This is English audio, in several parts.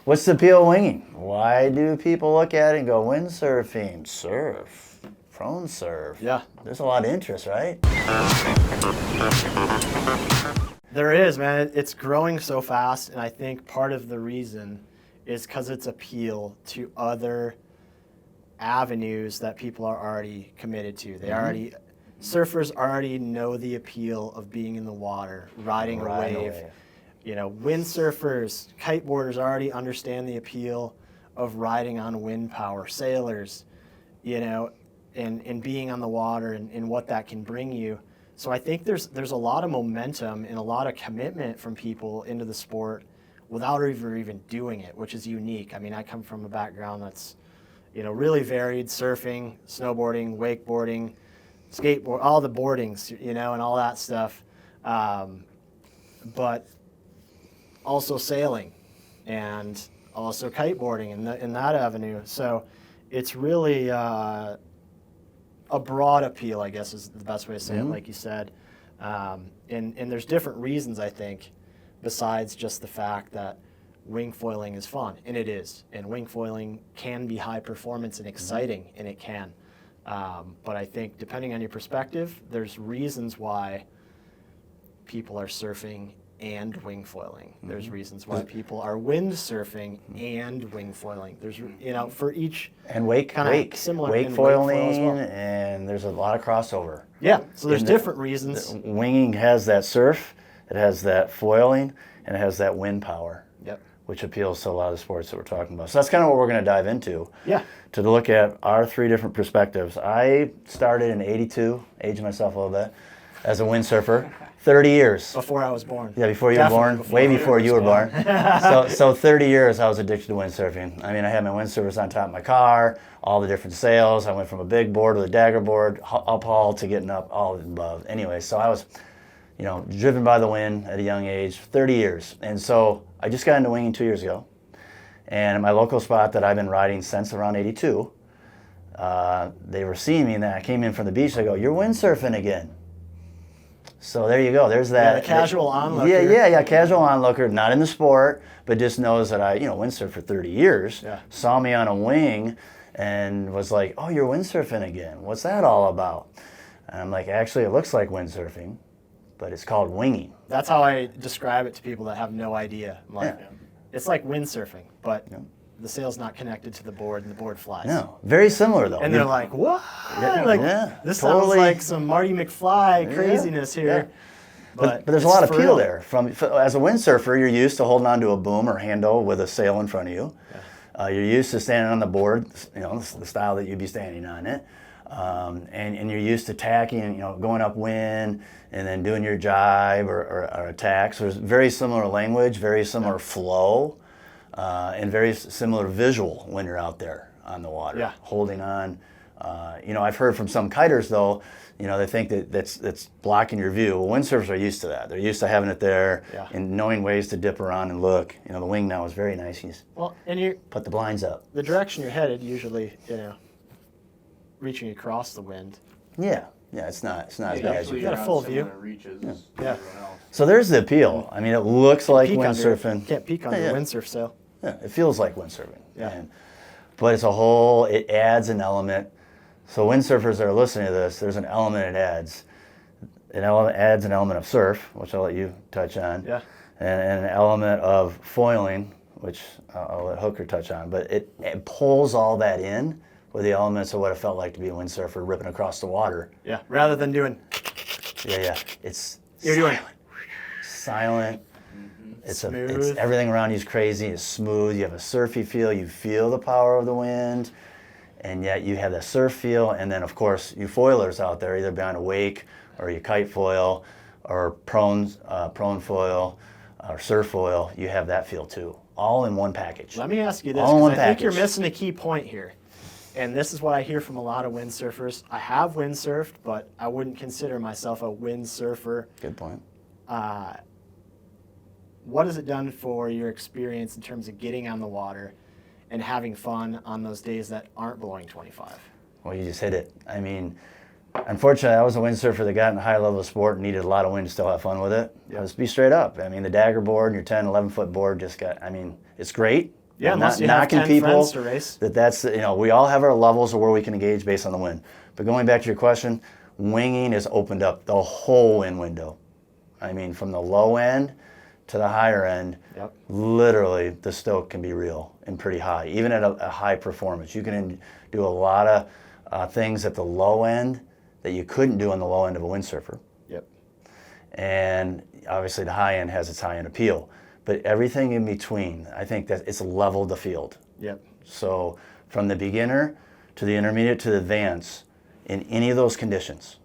What's the appeal of winging? Why do people look at it and go, windsurfing, surf, prone surf? Yeah. There's a lot of interest, right? There is, man. It's growing so fast, and I think part of the reason is because its appeal to other avenues that people are already committed to. Surfers already know the appeal of being in the water, riding a wave. You know, windsurfers, kiteboarders already understand the appeal of riding on wind power. Sailors, you know, and being on the water and what that can bring you. So I think there's a lot of momentum and a lot of commitment from people into the sport without even doing it, which is unique. I mean, I come from a background that's, you know, really varied: surfing, snowboarding, wakeboarding, skateboard, all the boardings, you know, and all that stuff. But also sailing and also kiteboarding in that avenue. So it's really a broad appeal, I guess is the best way to say it, like you said. And there's different reasons, I think, besides just the fact that wing foiling is fun, and it is. And wing foiling can be high performance and exciting, and it can. But I think depending on your perspective, there's reasons why people are surfing and wing foiling. There's reasons why people are windsurfing and wing foiling. There's, you know, for each and wake similar wake foiling as well. And there's a lot of crossover. Yeah, so there's different reasons. Winging has that surf, it has that foiling, and it has that wind power. Yep. Which appeals to a lot of the sports that we're talking about. So that's kind of what we're going to dive into. Yeah. To look at our three different perspectives. I started in '82, aged myself a little bit, as a windsurfer. 30 years. Before I was born. Yeah, before you were born. Way before you were born. So 30 years I was addicted to windsurfing. I mean, I had my windsurfers on top of my car, all the different sails. I went from a big board with a dagger board, uphaul, to getting up, all of the above. Anyway, so I was, you know, driven by the wind at a young age, 30 years. And so I just got into winging 2 years ago. And at my local spot that I've been riding since around '82, they were seeing me, and then I came in from the beach. They go, "You're windsurfing again." So there you go. There's that. Yeah, the casual onlooker. Yeah. Casual onlooker, not in the sport, but just knows that I, windsurfed for 30 years. Yeah. Saw me on a wing, and was like, "Oh, you're windsurfing again. What's that all about?" And I'm like, "Actually, it looks like windsurfing, but it's called winging." That's how I describe it to people that have no idea. I'm like, it's like windsurfing, but the sail's not connected to the board and the board flies. No, very similar though. And they're like, "What? This totally. sounds like some Marty McFly craziness here." Yeah. But there's a it's lot of for appeal real. there. As a windsurfer, you're used to holding onto a boom or handle with a sail in front of you. Yeah. You're used to standing on the board, the style that you'd be standing on it. And you're used to tacking, going upwind and then doing your jibe or attacks. There's very similar language, very similar flow, and very similar visual when you're out there on the water, holding on. I've heard from some kiters though, they think that's blocking your view. Well, windsurfers are used to that. They're used to having it there and knowing ways to dip around and look. The wing now is very nice. And you put the blinds up. The direction you're headed usually, reaching across the wind. Yeah, it's not as bad as you got a full view. Reaches Yeah. So there's the appeal. I mean, it looks like windsurfing. Can't peek on the windsurf sail. Yeah, it feels like windsurfing. Yeah. But it adds an element. So windsurfers that are listening to this, there's an element it adds. It adds an element of surf, which I'll let you touch on. Yeah. And an element of foiling, which I'll let Hooker touch on. But it pulls all that in with the elements of what it felt like to be a windsurfer ripping across the water. Yeah, rather than doing... Yeah. It's You're silent. doing... Silent. Smooth. It's everything around you is crazy. It's smooth. You have a surfy feel. You feel the power of the wind, and yet you have that surf feel. And then, of course, you foilers out there, either behind a wake or you kite foil or prone foil or surf foil, you have that feel too, all in one package. Let me ask you this, all in one because I think package. you're missing a key point here. And this is what I hear from a lot of windsurfers. I have windsurfed, but I wouldn't consider myself a windsurfer. Good point. What has it done for your experience in terms of getting on the water and having fun on those days that aren't blowing 25? Well, you just hit it. I mean, unfortunately, I was a windsurfer that got in a high level of sport and needed a lot of wind to still have fun with it. Let's be straight up. I mean, the dagger board and your 10, 11-foot board it's great, Yeah, I'm unless not you have knocking 10 people friends to race. that's, we all have our levels of where we can engage based on the wind. But going back to your question, winging has opened up the whole wind window. I mean, from the low end to the higher end, Yep. literally the stoke can be real and pretty high, even at a high performance. You can do a lot of things at the low end that you couldn't do on the low end of a windsurfer. Yep. And obviously the high end has its high end appeal. But everything in between, I think that it's leveled the field. Yep. So from the beginner to the intermediate to the advanced, in any of those conditions,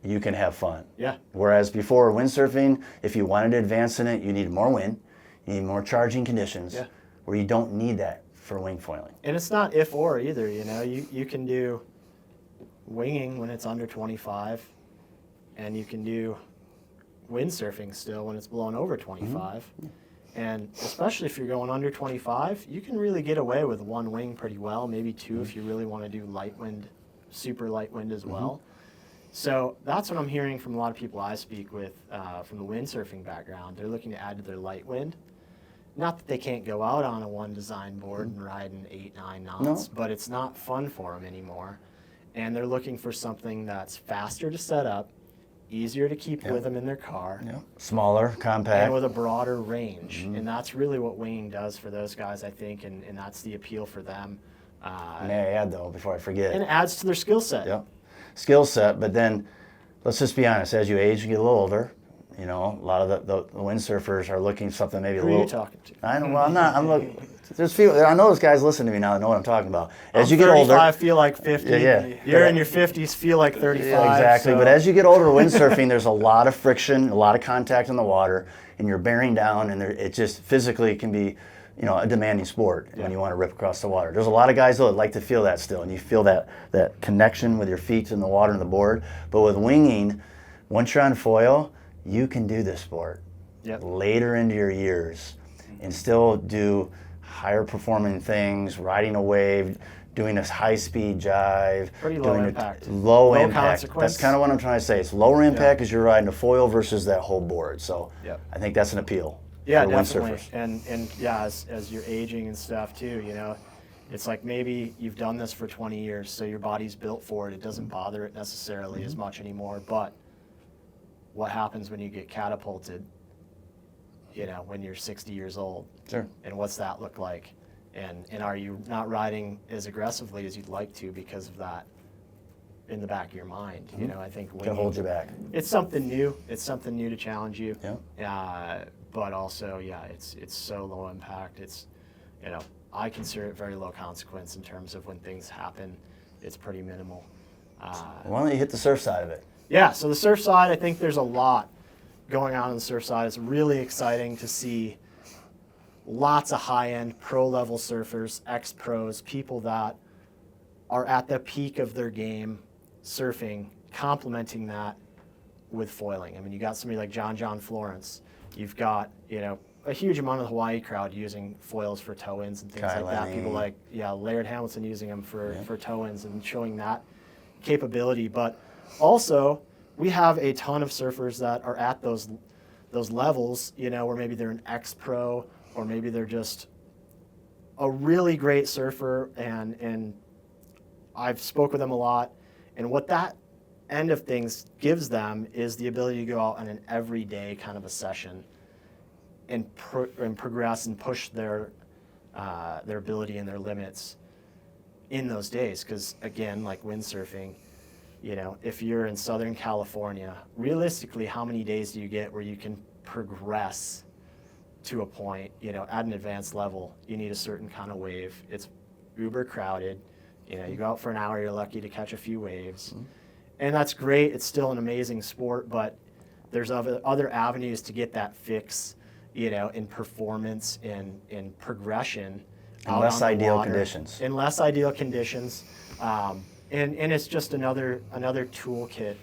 you can have fun. Yeah. Whereas before windsurfing, if you wanted to advance in it, you needed more wind, you need more charging conditions, Yeah. where you don't need that for wing foiling. And it's not if or either, you can do winging when it's under 25, and you can do windsurfing still when it's blown over 25. Mm-hmm. And especially if you're going under 25, you can really get away with one wing pretty well, maybe two if you really want to do light wind, super light wind as well. So that's what I'm hearing from a lot of people I speak with from the windsurfing background. They're looking to add to their light wind. Not that they can't go out on a one design board and ride in 8-9 knots, but it's not fun for them anymore. And they're looking for something that's faster to set up, easier to keep with them in their car, smaller, compact, and with a broader range. And that's really what winging does for those guys, I think, and that's the appeal for them. May I add, though, before I forget? And it adds to their skill set. Yep. Skill set, but then let's just be honest, as you age, you get a little older, a lot of the windsurfers are looking something maybe Who a little. are you talking to? I know, well, I'm not, I'm looking, I know those guys listen to me now that know what I'm talking about. As you get 35, older. feel like 50. You're in your 50s, feel like 35. Exactly, so. but as you get older windsurfing, there's a lot of friction, a lot of contact in the water, and you're bearing down, and it just physically can be, a demanding sport when you want to rip across the water. There's a lot of guys though that like to feel that still, and you feel that connection with your feet in the water and the board. But with winging, once you're on foil, you can do this sport later into your years and still do higher performing things, riding a wave, doing a high-speed jive. Pretty low impact. Low impact. Consequence. That's kind of what I'm trying to say. It's lower impact because you're riding a foil versus that whole board. So I think that's an appeal. Yeah, for definitely. windsurfers. And yeah, as you're aging and stuff too, it's like maybe you've done this for 20 years, so your body's built for it. It doesn't bother it necessarily as much anymore. But what happens when you get catapulted, when you're 60 years old? Sure. And what's that look like? And are you not riding as aggressively as you'd like to because of that in the back of your mind? I think Can hold you back. it's something new. It's something new to challenge you. Yeah. But also, it's so low impact. It's, I consider it very low consequence in terms of when things happen. It's pretty minimal. Why don't you hit the surf side of it? Yeah, so the surf side, I think there's a lot going on the surf side. It's really exciting to see lots of high-end pro-level surfers, ex-pros, people that are at the peak of their game surfing, complementing that with foiling. I mean, you got somebody like John Florence. You've got, a huge amount of the Hawaii crowd using foils for toe-ins and things like that. People like, Laird Hamilton using them for toe-ins and showing that capability. But also, we have a ton of surfers that are at those levels, where maybe they're an ex-pro or maybe they're just a really great surfer, and I've spoke with them a lot. And what that end of things gives them is the ability to go out on an everyday kind of a session and progress and push their ability and their limits in those days. Because again, like windsurfing, if you're in Southern California, realistically, how many days do you get where you can progress to a point, at an advanced level? You need a certain kind of wave. It's uber crowded. You go out for an hour, you're lucky to catch a few waves. And that's great. It's still an amazing sport, but there's other avenues to get that fix, in performance, in progression. In less ideal conditions. In less ideal conditions. And it's just another toolkit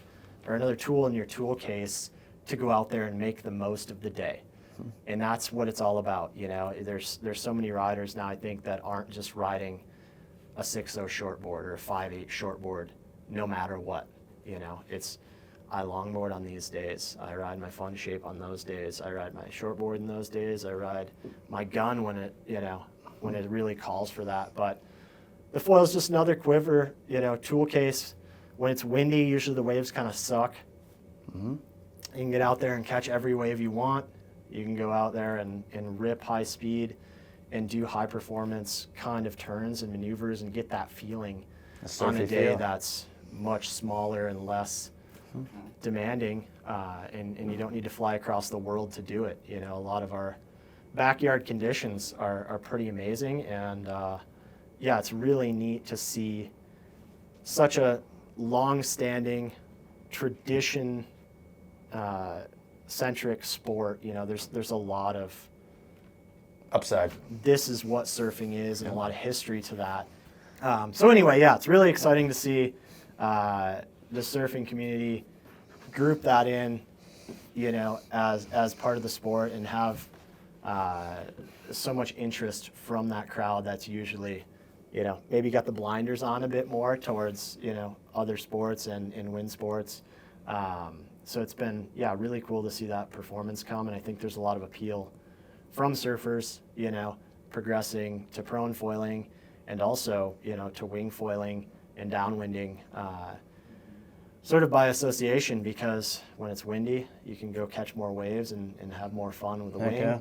or another tool in your tool case to go out there and make the most of the day. And that's what it's all about. There's so many riders now, I think, that aren't just riding a 6.0 shortboard or a 5.8 shortboard no matter what. I longboard on these days. I ride my fun shape on those days. I ride my shortboard in those days. I ride my gun when it, when it really calls for that. But the foil is just another quiver, tool case. When it's windy, usually the waves kind of suck. You can get out there and catch every wave you want. You can go out there and rip high speed and do high performance kind of turns and maneuvers and get that feeling on a day that's much smaller and less demanding. And you don't need to fly across the world to do it. A lot of our backyard conditions are pretty amazing. And yeah, it's really neat to see such a long-standing tradition centric sport. There's a lot of upside. This is what surfing is, and a lot of history to that. So anyway, yeah, it's really exciting to see the surfing community group that in, as part of the sport, and have so much interest from that crowd that's usually, maybe got the blinders on a bit more towards, other sports and wind sports. So it's been, really cool to see that performance come, and I think there's a lot of appeal from surfers, progressing to prone foiling, and also, to wing foiling and downwinding, sort of by association, because when it's windy, you can go catch more waves and have more fun with the wing. Yeah.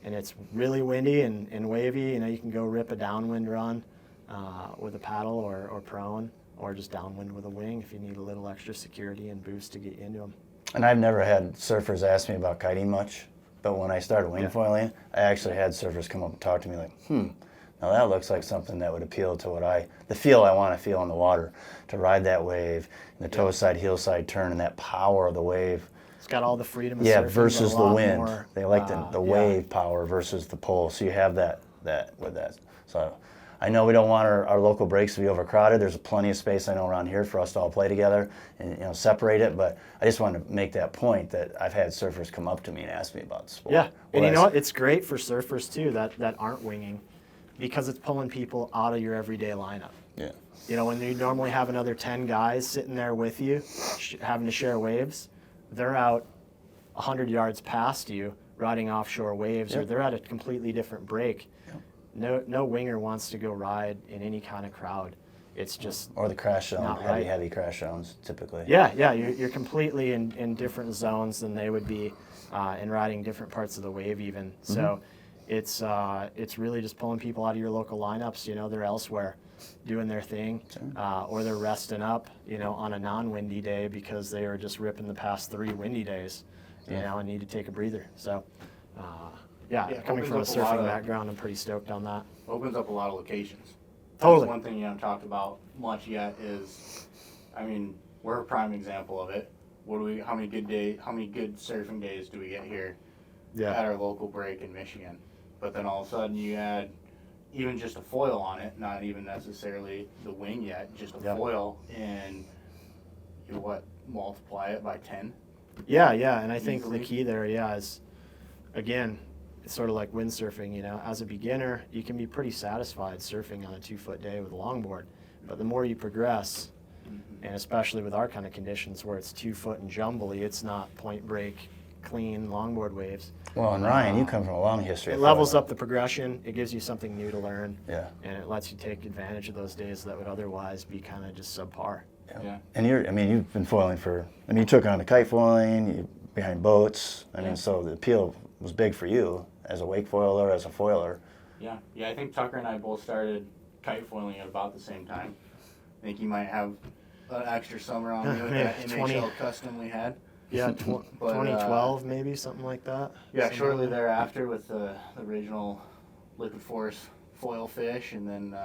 And it's really windy and wavy, you can go rip a downwind run with a paddle or prone, or just downwind with a wing if you need a little extra security and boost to get you into them. And I've never had surfers ask me about kiting much, but when I started wing foiling, I actually had surfers come up and talk to me like, now that looks like something that would appeal to the feel I want to feel in the water, to ride that wave, and the toe side, heel side turn, and that power of the wave. It's got all the freedom of surfing, versus but a the lot wind. more, They like the wave power versus the pull. So you have that with that. So I know we don't want our local breaks to be overcrowded. There's plenty of space, I know, around here for us to all play together and separate it. But I just wanted to make that point that I've had surfers come up to me and ask me about the sport. Yeah, and you know what? It's great for surfers too that aren't winging, because it's pulling people out of your everyday lineup. Yeah. When you normally have another 10 guys sitting there with you, having to share waves, they're out 100 yards past you riding offshore waves, or they're at a completely different break. No winger wants to go ride in any kind of crowd. It's just or the crash zone, not right. heavy crash zones typically. Yeah, you're completely in different zones than they would be, and riding different parts of the wave even. So it's really just pulling people out of your local lineups. They're elsewhere doing their thing, or they're resting up, on a non-windy day because they were just ripping the past 3 windy days, and need to take a breather. So. Coming from a surfing background, I'm pretty stoked on that. Opens up a lot of locations. Totally. One thing you haven't talked about much yet is, we're a prime example of it. How many good surfing days do we get here at our local break in Michigan? But then all of a sudden you add even just a foil on it, not even necessarily the wing yet, just a foil, and you multiply it by 10? Yeah, and I think the key there, is, again, it's sort of like windsurfing, as a beginner, you can be pretty satisfied surfing on a 2-foot day with a longboard. But the more you progress, and especially with our kind of conditions where it's 2-foot and jumbly, it's not point break, clean longboard waves. Well, and Ryan, you come from a long history. It levels up the progression. It gives you something new to learn. Yeah. And it lets you take advantage of those days that would otherwise be kind of just subpar. Yeah. And you've been foiling you took on the kite foiling, behind boats. So the appeal was big for you as a wake foiler, as a foiler. Yeah, I think Tucker and I both started kite foiling at about the same time. I think you might have an extra summer on you with that NHL custom we had. Yeah, 2012 maybe, something like that. Yeah, shortly thereafter with the original Liquid Force foil fish, and then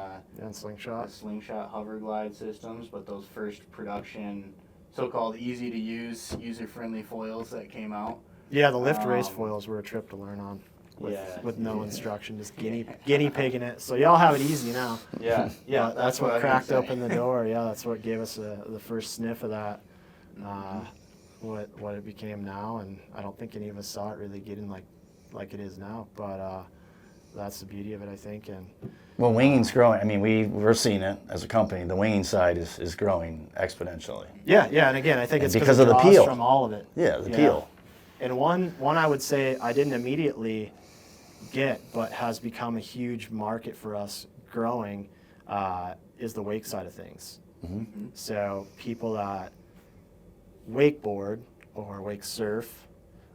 and slingshot. The slingshot hover glide systems. But those first production, so-called easy-to-use, user-friendly foils that came out. Yeah, the lift race foils were a trip to learn on. With no instruction, just guinea pigging it. So y'all have it easy now. Yeah. That's what cracked open the door. Yeah, that's what gave us the first sniff of that. What it became now, and I don't think any of us saw it really getting like it is now. But that's the beauty of it, I think. And well, winging's growing. We're seeing it as a company. The winging side is growing exponentially. Yeah, and again, I think it's because of the peel from all of it. Yeah, the peel. And one I would say I didn't immediately get, but has become a huge market for us growing, is the wake side of things. Mm-hmm. So people that wakeboard or wake surf,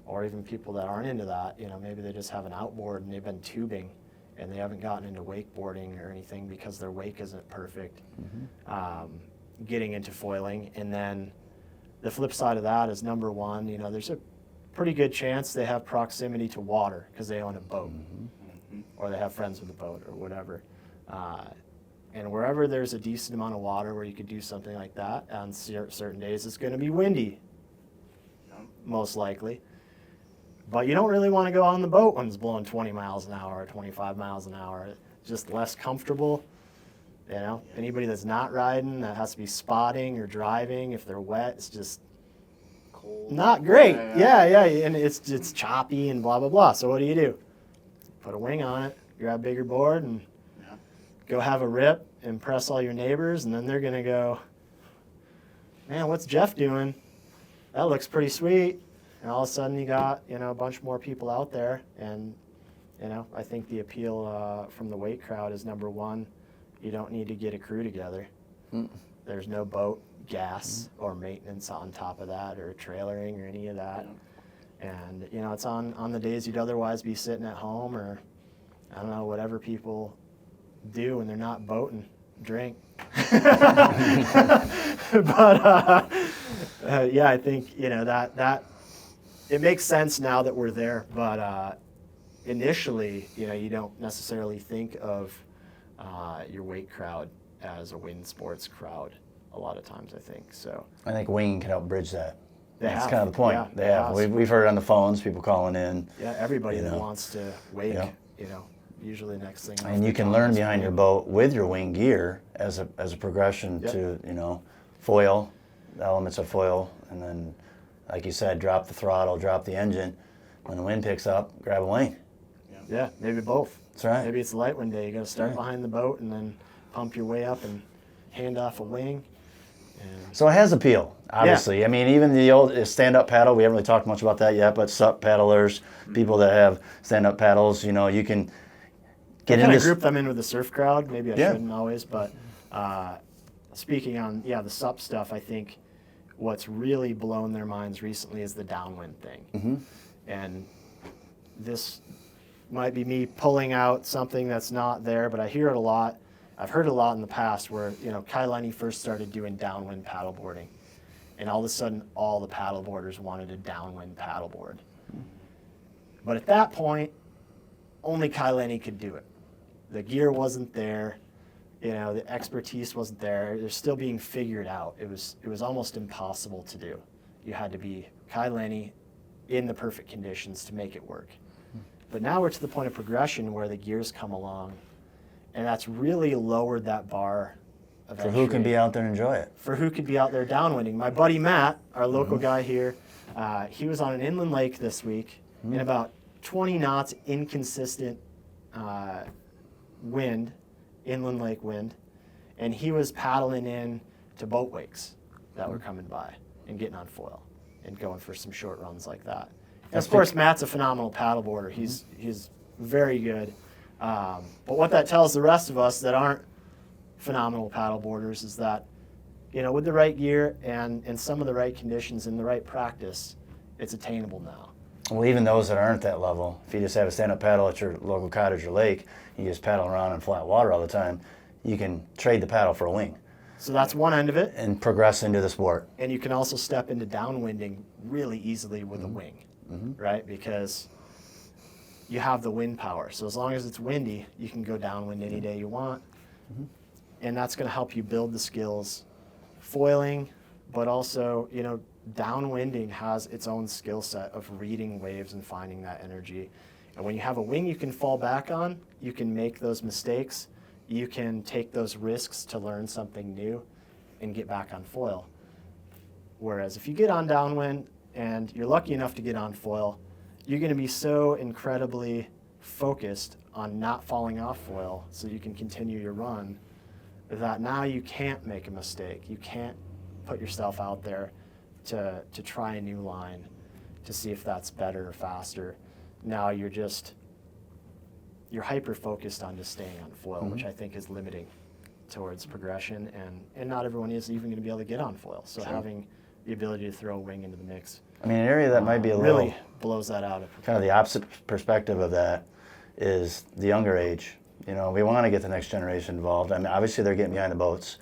or even people that aren't into that, maybe they just have an outboard and they've been tubing and they haven't gotten into wakeboarding or anything because their wake isn't perfect, getting into foiling. And then the flip side of that is, number one, there's a pretty good chance they have proximity to water because they own a boat, or they have friends with a boat or whatever. And wherever there's a decent amount of water where you could do something like that, on certain days it's going to be windy, most likely. But you don't really want to go on the boat when it's blowing 20 miles an hour or 25 miles an hour. It's just less comfortable. Anybody that's not riding, that has to be spotting or driving, if they're wet, it's just Cold. not great. Yeah, and it's choppy and blah, blah, blah. So what do? Put a wing on it, grab a bigger board, and go have a rip, impress all your neighbors, and then they're going to go, man, what's Jeff doing? That looks pretty sweet. And all of a sudden you got, a bunch more people out there. And, I think the appeal from the wake crowd is, number one, you don't need to get a crew together. There's no boat, gas, or maintenance on top of that, or trailering or any of that. And, it's on the days you'd otherwise be sitting at home, or, I don't know, whatever people do when they're not boating, drink. But, yeah, I think, that it makes sense now that we're there. But initially, you don't necessarily think of your wake crowd as a wind sports crowd a lot of times, I think. So I think winging can help bridge that. That's have. kind of the point. Yeah, they have. We've heard it on the phones, people calling in. Yeah, everybody that wants to wake, usually next thing. And you can learn behind your boat with your wing gear as a progression to, foil, the elements of foil, and then, like you said, drop the throttle, drop the engine. When the wind picks up, grab a wing. Yeah, maybe both. That's right. Maybe it's a light wind day. You got to start behind the boat and then pump your way up and hand off a wing. And so it has appeal, obviously. Yeah. I mean, even the old stand-up paddle, we haven't really talked much about that yet, but SUP paddlers, people that have stand-up paddles, you can get into this. I group them in with the surf crowd. Maybe I shouldn't always, but speaking on, the SUP stuff, I think what's really blown their minds recently is the downwind thing. And this might be me pulling out something that's not there, but I hear it a lot. I've heard it a lot in the past where, Kai Lenny first started doing downwind paddleboarding, and all of a sudden all the paddleboarders wanted a downwind paddleboard. But at that point, only Kai Lenny could do it. The gear wasn't there, the expertise wasn't there. They're still being figured out. It was almost impossible to do. You had to be Kai Lenny in the perfect conditions to make it work. But now we're to the point of progression where the gears come along, and that's really lowered that bar of for who can be out there and enjoy it. For who could be out there downwinding. My buddy Matt, our local guy here, he was on an inland lake this week in about 20 knots inconsistent wind, inland lake wind, and he was paddling in to boat wakes that were coming by and getting on foil and going for some short runs like that. And of course, Matt's a phenomenal paddleboarder. He's very good. But what that tells the rest of us that aren't phenomenal paddleboarders is that, with the right gear and some of the right conditions and the right practice, it's attainable now. Well, even those that aren't that level, if you just have a stand-up paddle at your local cottage or lake, you just paddle around in flat water all the time, you can trade the paddle for a wing. So that's one end of it. And progress into the sport. And you can also step into downwinding really easily with a wing, right? Because you have the wind power. So as long as it's windy, you can go downwind any day you want. And that's going to help you build the skills, foiling, but also, downwinding has its own skill set of reading waves and finding that energy. And when you have a wing you can fall back on, you can make those mistakes. You can take those risks to learn something new and get back on foil. Whereas if you get on downwind and you're lucky enough to get on foil, you're going to be so incredibly focused on not falling off foil so you can continue your run that now you can't make a mistake. You can't put yourself out there to try a new line to see if that's better or faster. Now you're just you're hyper focused on just staying on foil, which I think is limiting towards progression, and not everyone is even going to be able to get on foil. So having the ability to throw a wing into the mix, I mean, an area that might be a really little blows that out. kind of the opposite perspective of that is the younger age. You know, we want to get the next generation involved. I mean, obviously they're getting behind the boats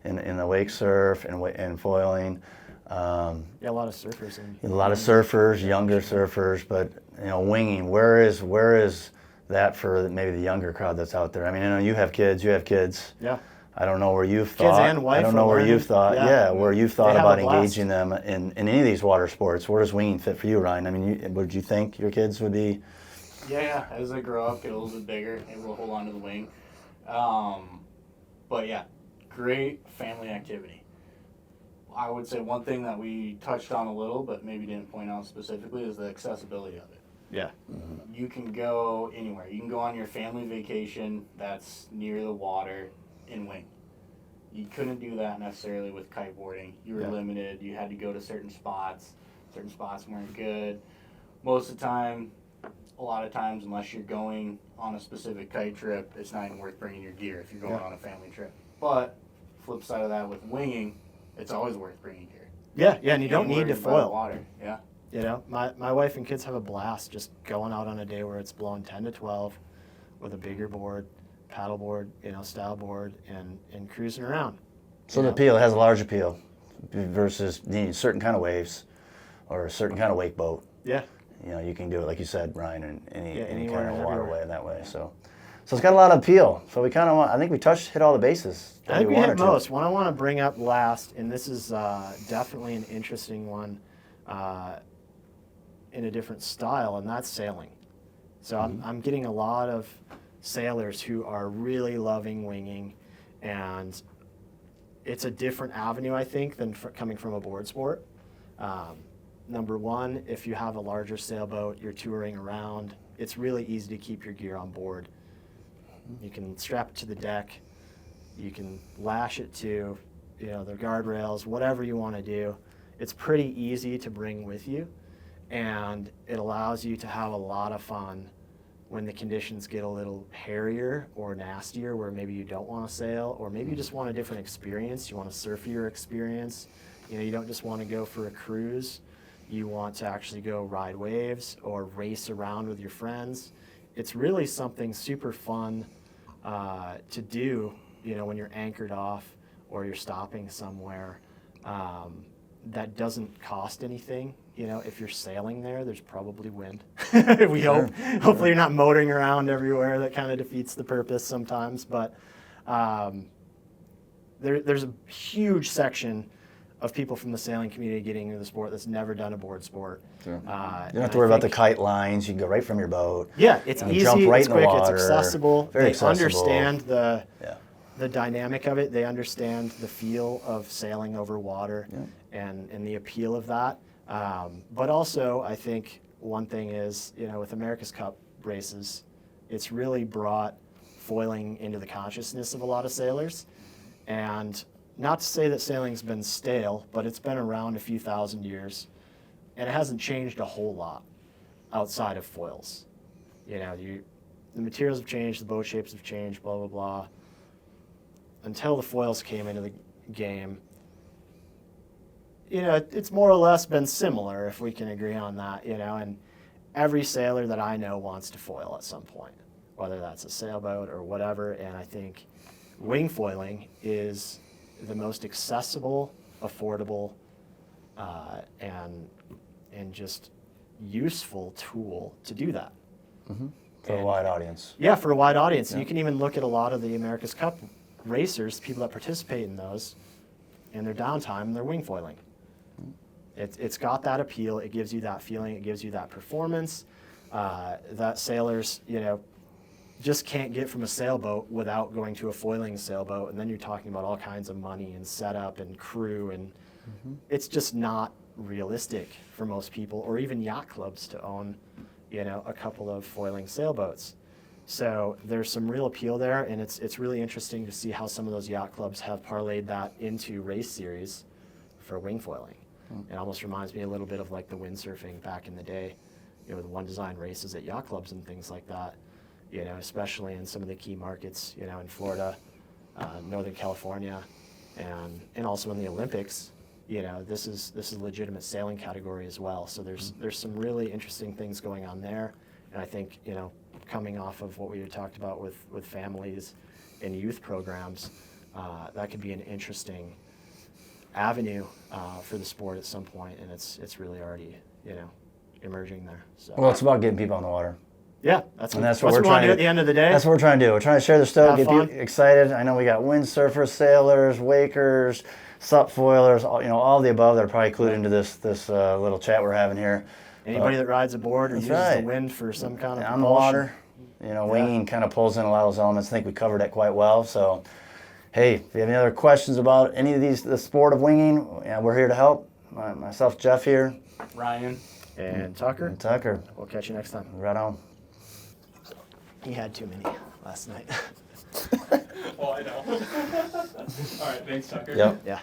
in the wake surf and foiling. Yeah, a lot of surfers. A lot of surfers, younger surfers, but you know, winging. Where is that for maybe the younger crowd that's out there? I mean, I know you have kids. Yeah. I don't know where you've Kids thought. and wife I don't know are where you've learning. thought. Where you've thought They have about a blast. engaging them in any of these water sports. Where does winging fit for you, Ryan? I mean, would you think your kids would be? Yeah. As they grow up, get a little bit bigger, able to hold on to the wing. But yeah, great family activity. I would say one thing that we touched on a little, but maybe didn't point out specifically, is the accessibility of it. Yeah. You can go anywhere. You can go on your family vacation that's near the water in wing. You couldn't do that necessarily with kiteboarding. You were limited. You had to go to certain spots. Certain spots weren't good. Most of the time, a lot of times, unless you're going on a specific kite trip, it's not even worth bringing your gear if you're going on a family trip. But flip side of that with winging, it's always worth bringing gear. Yeah, and you don't need to Anywhere by the foil. water. Yeah. You know, my wife and kids have a blast just going out on a day where it's blowing 10 to 12 with a bigger board, paddle board, style board, and cruising around. So the appeal has a large appeal versus needing certain kind of waves or a certain kind of wake boat. Yeah. You know, you can do it like you said, Ryan, in any anywhere kind of and waterway everywhere. in that way. So it's got a lot of appeal. So we kind of want. I think we hit all the bases. I think we wanted hit to. most. One I want to bring up last, and this is definitely an interesting one in a different style, and that's sailing. So I'm getting a lot of sailors who are really loving winging, and it's a different avenue, I think, than coming from a board sport. Number one, if you have a larger sailboat, you're touring around, it's really easy to keep your gear on board. You can strap it to the deck, you can lash it to, the guardrails, whatever you want to do. It's pretty easy to bring with you, and it allows you to have a lot of fun when the conditions get a little hairier or nastier, where maybe you don't want to sail, or maybe you just want a different experience. You want a surfier experience. You don't just want to go for a cruise. You want to actually go ride waves or race around with your friends. It's really something super fun to do, when you're anchored off or you're stopping somewhere that doesn't cost anything. If you're sailing there's probably wind. We hope. Hopefully you're not motoring around everywhere. That kind of defeats the purpose sometimes. But there's a huge section of people from the sailing community getting into the sport that's never done a board sport. Sure. You don't have to worry about the kite lines. You can go right from your boat. Yeah, it's easy, jump right it's in the quick, water. it's accessible. Very They accessible. understand the dynamic of it. They understand the feel of sailing over water and the appeal of that. But also, I think one thing is, with America's Cup races, it's really brought foiling into the consciousness of a lot of sailors. And not to say that sailing's been stale, but it's been around a few thousand years, and it hasn't changed a whole lot outside of foils. The materials have changed, the boat shapes have changed, blah, blah, blah. Until the foils came into the game, it's more or less been similar, if we can agree on that, and every sailor that I know wants to foil at some point, whether that's a sailboat or whatever, and I think wing foiling is the most accessible, affordable, and just useful tool to do that. For a wide audience. Yeah, for a wide audience. You can even look at a lot of the America's Cup racers, people that participate in those, in their downtime, they're wing foiling. It's got that appeal. It gives you that feeling. It gives you that performance that sailors, just can't get from a sailboat without going to a foiling sailboat. And then you're talking about all kinds of money and setup and crew, and it's just not realistic for most people, or even yacht clubs, to own, a couple of foiling sailboats. So there's some real appeal there, and it's really interesting to see how some of those yacht clubs have parlayed that into race series for wing foiling. It almost reminds me a little bit of like the windsurfing back in the day, the one design races at yacht clubs and things like that. especially in some of the key markets, in Florida, Northern California, and also in the Olympics. This is a legitimate sailing category as well. So there's some really interesting things going on there, and I think coming off of what we had talked about with families and youth programs, that could be an interesting avenue for the sport at some point, and it's really already emerging there. So. Well, it's about getting people on the water. Yeah, that's what we're we trying want to do to at the end of the day. That's what we're trying to do. We're trying to share the stoke, Have get fun. people excited. I know we got windsurfers, sailors, wakers, sup foilers, all the above that are probably clued into this little chat we're having here. Anybody that rides a board or uses right. the wind for some kind of On the propulsion. water, winging kind of pulls in a lot of those elements. I think we covered that quite well. So, hey, if you have any other questions about any of the sport of winging, we're here to help. Myself, Jeff here. Ryan. And Tucker. We'll catch you next time. Right on. He had too many last night. Well, I know. All right, thanks, Tucker. Yep. Yeah.